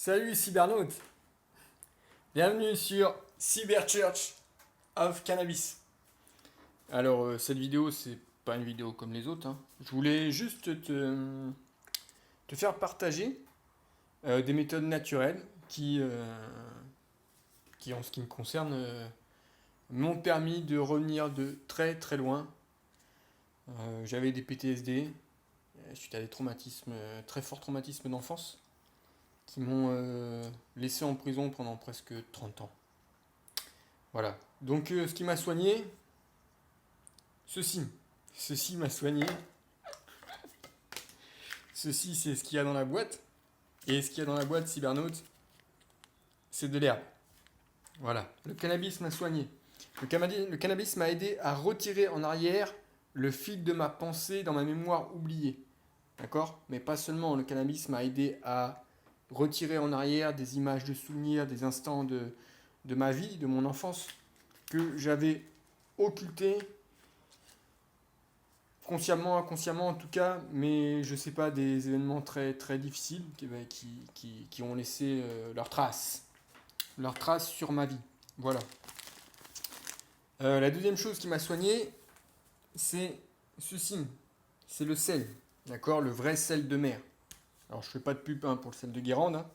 Salut cybernautes, bienvenue sur Cyber Church of Cannabis. Alors cette vidéo c'est pas une vidéo comme les autres, hein. Je voulais juste te faire partager des méthodes naturelles qui en ce qui me concerne m'ont permis de revenir de très très loin. J'avais des PTSD suite à des traumatismes, très forts traumatismes d'enfance qui m'ont laissé en prison pendant presque 30 ans. Voilà. Donc ce qui m'a soigné, ceci m'a soigné. Ceci c'est ce qu'il y a dans la boîte. Et ce qu'il y a dans la boîte cybernaute, c'est de l'herbe. Voilà. Le cannabis m'a soigné. Le cannabis m'a aidé à retirer en arrière le fil de ma pensée dans ma mémoire oubliée. D'accord ? Mais pas seulement. Le cannabis m'a aidé à retirer en arrière des images de souvenirs, des instants de ma vie, de mon enfance, que j'avais occultés, consciemment, inconsciemment en tout cas, mais je sais pas, des événements très, très difficiles qui ont laissé leurs traces sur ma vie. Voilà. La deuxième chose qui m'a soigné, c'est ceci, c'est le sel, d'accord, le vrai sel de mer. Alors je fais pas de pub pour le sel de Guérande, hein,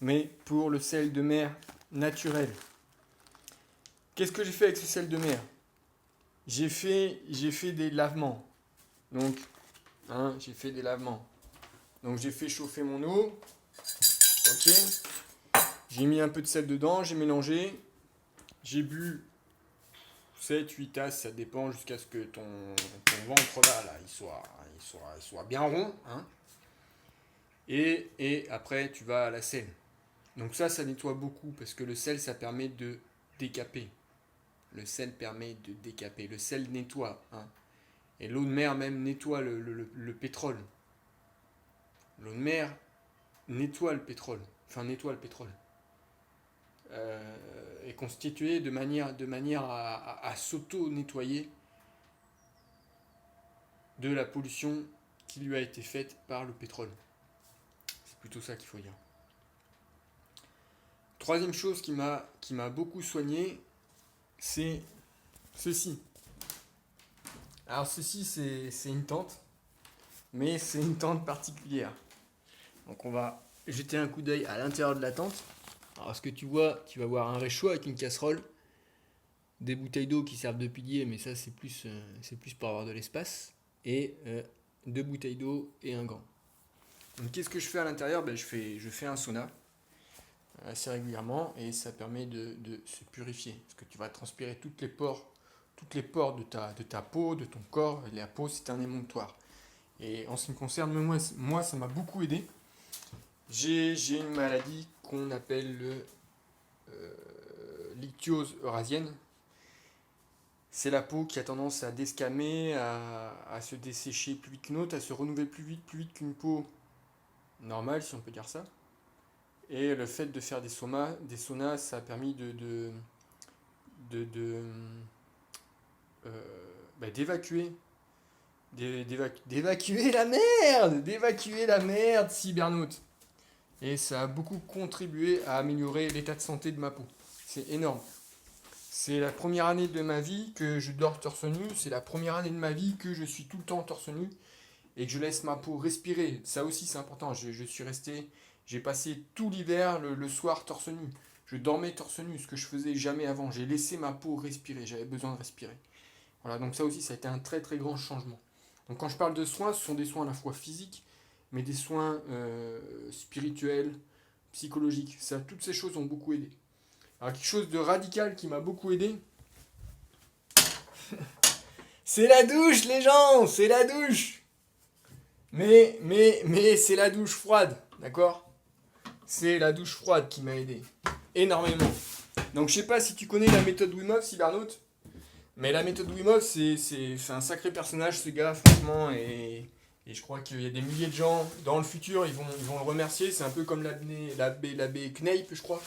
mais pour le sel de mer naturel. Qu'est-ce que j'ai fait avec ce sel de mer ? J'ai fait des lavements. Donc, j'ai fait des lavements. Donc j'ai fait chauffer mon eau. Ok. J'ai mis un peu de sel dedans, j'ai mélangé. J'ai bu 7-8 tasses, ça dépend, jusqu'à ce que ton ventre là, il soit bien rond. Hein. Et après, tu vas à la selle. Donc ça nettoie beaucoup, parce que le sel, ça permet de décaper. Le sel permet de décaper. Le sel nettoie. Hein. Et l'eau de mer même nettoie le pétrole. L'eau de mer nettoie le pétrole. Enfin, nettoie le pétrole. Est constituée de manière à s'auto-nettoyer de la pollution qui lui a été faite par le pétrole. C'est plutôt ça qu'il faut dire. Troisième chose qui m'a beaucoup soigné, c'est ceci. Alors ceci c'est une tente, mais c'est une tente particulière. Donc on va jeter un coup d'œil à l'intérieur de la tente. Alors ce que tu vois, tu vas voir un réchaud avec une casserole, des bouteilles d'eau qui servent de pilier, mais ça c'est plus pour avoir de l'espace, et 2 bouteilles d'eau et un gant. Donc qu'est-ce que je fais à l'intérieur ? Je fais un sauna assez régulièrement, et ça permet de se purifier, parce que tu vas transpirer toutes les pores de ta peau, de ton corps. Et la peau c'est un émonctoire. Et en ce qui me concerne, moi ça m'a beaucoup aidé. J'ai une maladie qu'on appelle l'ichthyose eurasienne. C'est la peau qui a tendance à desquamer, à se dessécher plus vite qu'une autre, à se renouveler plus vite qu'une peau normale, si on peut dire ça. Et le fait de faire des saunas, ça a permis d'évacuer la merde, cybernaute. Et ça a beaucoup contribué à améliorer l'état de santé de ma peau. C'est énorme. C'est la première année de ma vie que je dors torse nu. C'est la première année de ma vie que je suis tout le temps torse nu. Et que je laisse ma peau respirer. Ça aussi c'est important. J'ai passé tout l'hiver le soir torse nu. Je dormais torse nu, ce que je faisais jamais avant. J'ai laissé ma peau respirer. J'avais besoin de respirer. Voilà, donc ça aussi ça a été un très très grand changement. Donc quand je parle de soins, ce sont des soins à la fois physiques, mais des soins spirituels, psychologiques. Toutes ces choses ont beaucoup aidé. Alors quelque chose de radical qui m'a beaucoup aidé, c'est la douche, les gens, c'est la douche. Mais c'est la douche froide, d'accord ? C'est la douche froide qui m'a aidé énormément. Donc je sais pas si tu connais la méthode Wim Hof, cybernaute, mais la méthode Wim Hof, c'est un sacré personnage ce gars, franchement, et je crois qu'il y a des milliers de gens dans le futur, ils vont le remercier. C'est un peu comme l'abbé Kneipp, je crois.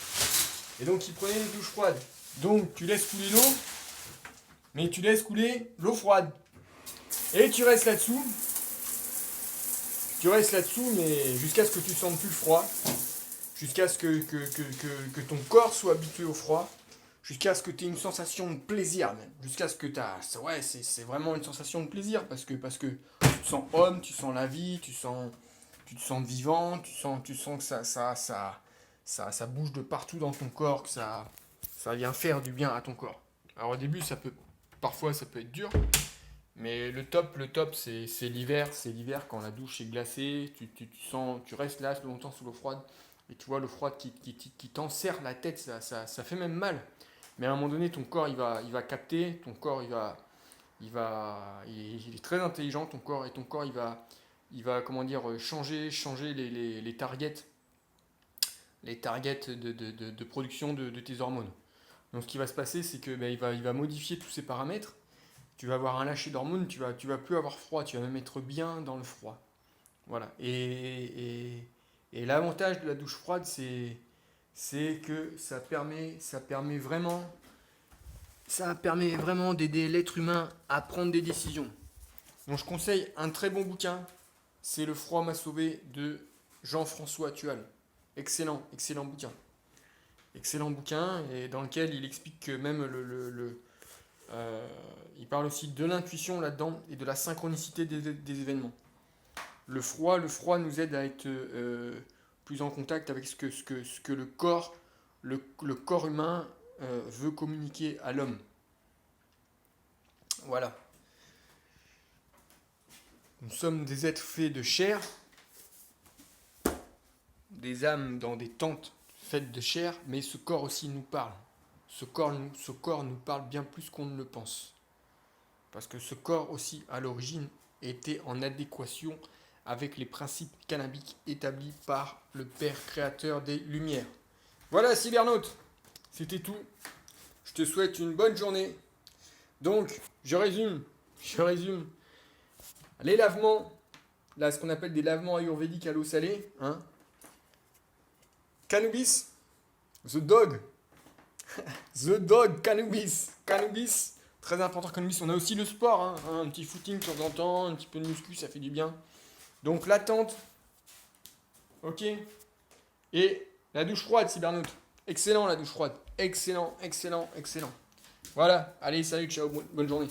Et donc il prenait les douches froides. Donc tu laisses couler l'eau, mais tu laisses couler l'eau froide. Et tu restes là-dessous. Mais jusqu'à ce que tu sentes plus le froid. jusqu'à ce que ton corps soit habitué au froid, jusqu'à ce que tu aies une sensation de plaisir, même. Jusqu'à ce que tu as... Ouais, c'est vraiment une sensation de plaisir, parce que tu te sens homme, tu sens la vie, tu te sens vivant, tu sens que ça bouge de partout dans ton corps, que ça vient faire du bien à ton corps. Alors au début, parfois ça peut être dur, mais le top c'est l'hiver quand la douche est glacée, tu restes là longtemps sous l'eau froide, et tu vois l'eau froide qui t'enserre la tête, ça fait même mal. Mais à un moment donné, ton corps il va capter, ton corps il est très intelligent, ton corps, et ton corps il va comment dire, changer les targets de production de tes hormones. Donc ce qui va se passer, c'est que ben, il va modifier tous ces paramètres. Tu vas avoir un lâcher d'hormones, tu vas plus avoir froid, tu vas même être bien dans le froid. Voilà. Et l'avantage de la douche froide, c'est que ça permet vraiment d'aider l'être humain à prendre des décisions. Donc je conseille un très bon bouquin, c'est Le froid m'a sauvé de Jean-François Tual. Excellent, excellent bouquin. Excellent bouquin, et dans lequel il explique que même il parle aussi de l'intuition là-dedans et de la synchronicité des événements. Le froid nous aide à être plus en contact avec ce que le corps humain veut communiquer à l'homme. Voilà. Nous sommes des êtres faits de chair, des âmes dans des tentes faites de chair, mais ce corps aussi nous parle. Ce corps nous parle bien plus qu'on ne le pense. Parce que ce corps aussi, à l'origine, était en adéquation avec les principes cannabiques établis par le Père créateur des Lumières. Voilà, cybernaute, c'était tout. Je te souhaite une bonne journée. Donc, je résume. Les lavements, là, ce qu'on appelle des lavements ayurvédiques à l'eau salée, hein. Cannabis, the dog, cannabis, très important, cannabis. On a aussi le sport, hein, un petit footing de temps en temps, un petit peu de muscu, ça fait du bien. Donc l'attente, ok. Et la douche froide, cybernaute. Excellent la douche froide, excellent. Voilà, allez, salut, ciao, bonne journée.